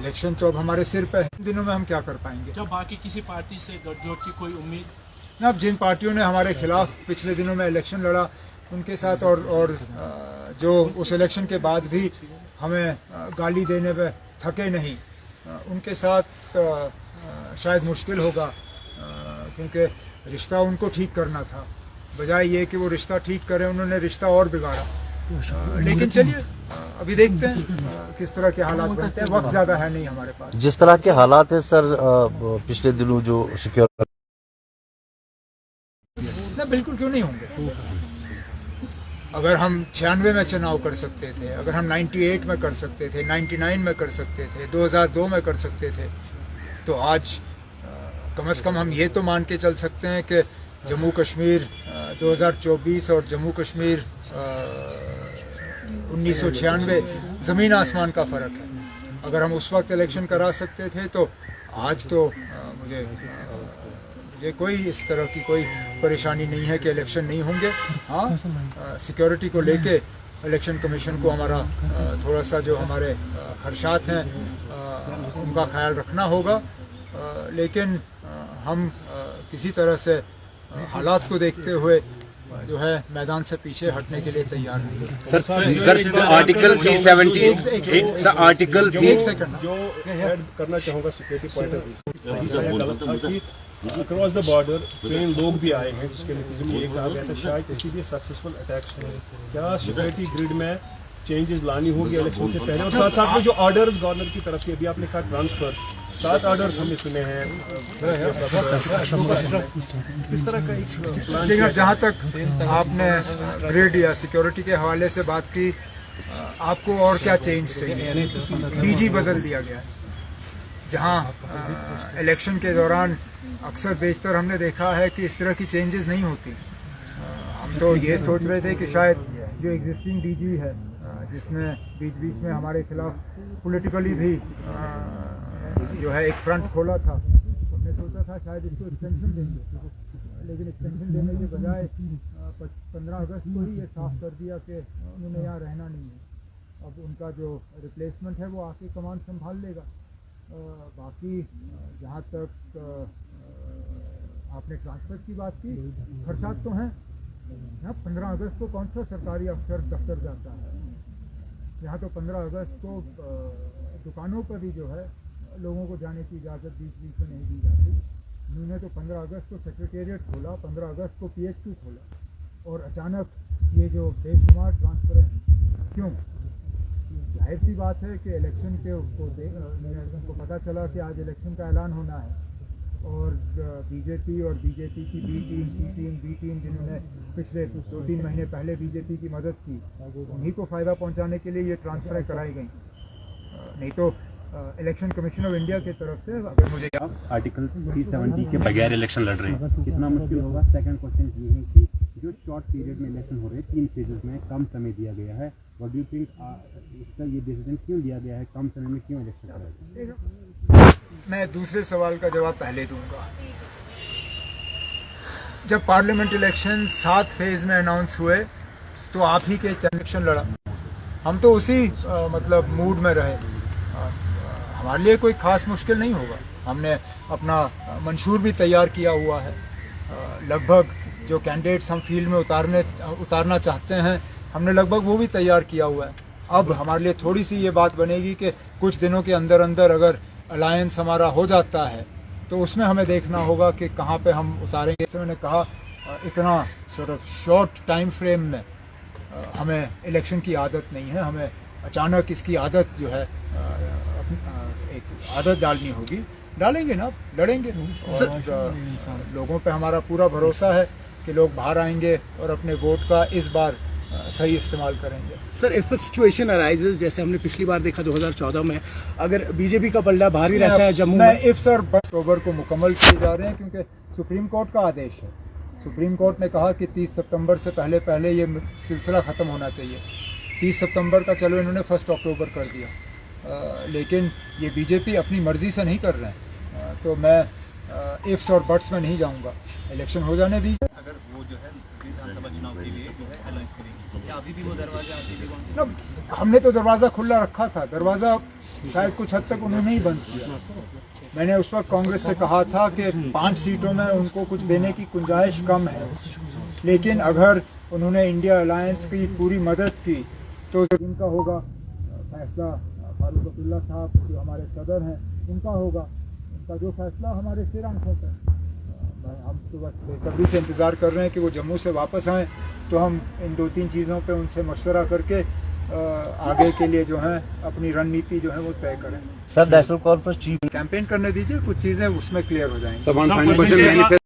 Election तो अब हमारे सिर पे है, इन दिनों में हम क्या कर पाएंगे। जब बाकी किसी पार्टी से गठजोड़ की कोई उम्मीद ना, अब जिन पार्टियों ने हमारे खिलाफ पिछले दिनों में इलेक्शन लड़ा उनके साथ और जो उस इलेक्शन के बाद भी हमें गाली देने पे थके नहीं, उनके साथ शायद मुश्किल होगा, क्योंकि रिश्ता उनको ठीक करना था। बजाय ये कि वो रिश्ता ठीक करें, उन्होंने रिश्ता और बिगाड़ा। लेकिन चलिए अभी देखते हैं किस तरह के हालात बनते हैं। वक्त ज्यादा है नहीं हमारे पास। जिस तरह के हालात है सर, पिछले दिनों जो सिक्योरिटी ना, बिल्कुल क्यों नहीं होंगे। अगर हम 96 में चुनाव कर सकते थे, अगर हम 98 में कर सकते थे, 99 में कर सकते थे, 2002 में कर सकते थे, तो आज कम से कम हम ये तो मान के चल सकते हैं कि जम्मू कश्मीर 2024 और जम्मू कश्मीर 1996 ज़मीन आसमान का फ़र्क है। अगर हम उस वक्त इलेक्शन करा सकते थे तो आज तो मुझे कोई इस तरह की कोई परेशानी नहीं है कि इलेक्शन नहीं होंगे। हाँ, सिक्योरिटी को लेके इलेक्शन कमीशन को हमारा थोड़ा सा जो हमारे खदशात हैं उनका ख्याल रखना होगा, लेकिन हम किसी तरह से हालात को देखते हुए जो है मैदान से पीछे हटने के लिए तैयार नहीं है। सर आर्टिकल 370 आर्टिकल एक सेकंड जो ऐड करना चाहूँगा security point of view across the border कई लोग भी आए हैं, जिसके नतीजे में ये कहा गया था शायद इसीलिए सक्सेसफुल अटैक्स हुए। क्या सिक्योरिटी ग्रिड में चेंजेस लानी होगी इलेक्शन से पहले, और साथ साथ में जो ऑर्डर्स गवर्नर की तरफ से अभी आपने कहा ट्रांसफर्स 7 ऑर्डर्स हमने सुने हैं, किस तरह का एक प्लान? लेकिन जहाँ तक आपने ग्रिड या सिक्योरिटी के हवाले से बात की, आपको और क्या चेंज चाहिए? डीजी बदल दिया गया है। जहाँ इलेक्शन के दौरान अक्सर बेशतर हमने देखा है कि इस तरह की चेंजेस नहीं होती। हम तो ये सोच रहे थे कि शायद जो एग्जिस्टिंग डीजी है, जिसने बीच बीच में हमारे खिलाफ पॉलिटिकली भी जो है एक फ्रंट खोला था, हमने सोचा था शायद इसको एक्सटेंशन देंगे, लेकिन एक्सटेंशन देने के बजाय 15 अगस्त को ही ये साफ कर दिया कि उन्होंने यहाँ रहना नहीं है। अब उनका जो रिप्लेसमेंट है वो आके कमान संभाल लेगा। बाकी जहाँ तक आपने ट्रांसफर की बात की, खर्चात तो हैं। यहाँ 15 अगस्त को कौन सा सरकारी अफसर दफ्तर जाता है? यहाँ तो 15 अगस्त को दुकानों पर भी जो है लोगों को जाने की इजाज़त बीच बीच में नहीं दी जाती। उन्होंने तो 15 अगस्त को सेक्रेटेरिएट खोला, 15 अगस्त को PHQ खोला, और अचानक ये जो बेशुमार ट्रांसफर हैं, क्यों? जाहिर सी बात है कि इलेक्शन के उनको पता चला कि आज इलेक्शन का ऐलान होना है, और बीजेपी और बीजेपी की बी टीम, सी टीम, बी टीम, जिन्होंने पिछले 2-3 महीने पहले बीजेपी की मदद की, उन्हीं को फ़ायदा पहुंचाने के लिए ये ट्रांसफर कराई गई। नहीं तो इलेक्शन कमीशन ऑफ इंडिया की तरफ से अगर मुझे आर्टिकल 370 के बगैर इलेक्शन लड़ रहे हैं, कितना मुश्किल होगा? सेकंड क्वेश्चन ये है कि जो शॉर्ट पीरियड में इलेक्शन हो रहे हैं, 3 फेजेस में कम समय दिया गया है, व्हाट डू यू थिंक इसका ये डिसीजन क्यों लिया गया है? कम समय में क्यों इलेक्शन कराया? मैं दूसरे सवाल का जवाब पहले दूंगा। जब पार्लियामेंट इलेक्शन 7 फेज में अनाउंस हुए तो आप ही के इलेक्शन लड़ा, हम तो उसी मतलब मूड में रहे। हमारे लिए कोई खास मुश्किल नहीं होगा। हमने अपना मंशूर भी तैयार किया हुआ है। लगभग जो कैंडिडेट्स हम फील्ड में उतारना चाहते हैं, हमने लगभग वो भी तैयार किया हुआ है। अब हमारे लिए थोड़ी सी ये बात बनेगी कि कुछ दिनों के अंदर अंदर अगर अलायंस हमारा हो जाता है तो उसमें हमें देखना होगा कि कहाँ पे हम उतारेंगे। जैसे मैंने कहा, इतना शॉर्ट टाइम फ्रेम में हमें इलेक्शन की आदत नहीं है। हमें अचानक इसकी आदत जो है एक आदत डालनी होगी। डालेंगे ना, लड़ेंगे, और लोगों पे हमारा पूरा भरोसा है कि लोग बाहर आएंगे और अपने वोट का इस बार सही इस्तेमाल करेंगे। Sir, if a situation arises, जैसे हमने पिछली बार देखा 2014 में, अगर बीजेपी का पलड़ा भारी रहता है जम्मू में, इफ्स और अक्टूबर को मुकम्मल किए जा रहे हैं, क्योंकि सुप्रीम कोर्ट का आदेश है। सुप्रीम कोर्ट ने कहा कि 30 सितंबर से पहले ये सिलसिला ख़त्म होना चाहिए। 30 सितंबर का चलो इन्होंने 1 अक्टूबर कर दिया, लेकिन ये बीजेपी अपनी मर्जी से नहीं कर रहे हैं। तो मैं इफ्स और बट्स में नहीं जाऊंगा, इलेक्शन हो जाने दीजिए। अगर वो जो है विधानसभा चुनाव के लिए जो है अलायंस करेगी, क्या अभी भी वो दरवाजा अभी भी बंद ना, हमने तो दरवाज़ा खुला रखा था, दरवाज़ा शायद कुछ हद तक उन्होंने ही बंद किया। मैंने उस वक्त कांग्रेस से कहा था कि 5 सीटों में उनको कुछ देने की गुंजाइश कम है, लेकिन अगर उन्होंने इंडिया अलायंस की पूरी मदद की तो इनका होगा फैसला, फारूक अब्दुल्ला साहब जो हमारे सदर हैं उनका होगा, उनका जो फैसला हमारे सिर आंखों पर। हम तो बस बेसब्री से इंतज़ार कर रहे हैं कि वो जम्मू से वापस आएँ तो हम इन 2-3 चीज़ों पे उनसे मशवरा करके आगे के लिए जो है अपनी रणनीति जो है वो तय करें। Sir national conference chief campaign करने दीजिए, कुछ चीज़ें उसमें क्लियर हो जाएंगी।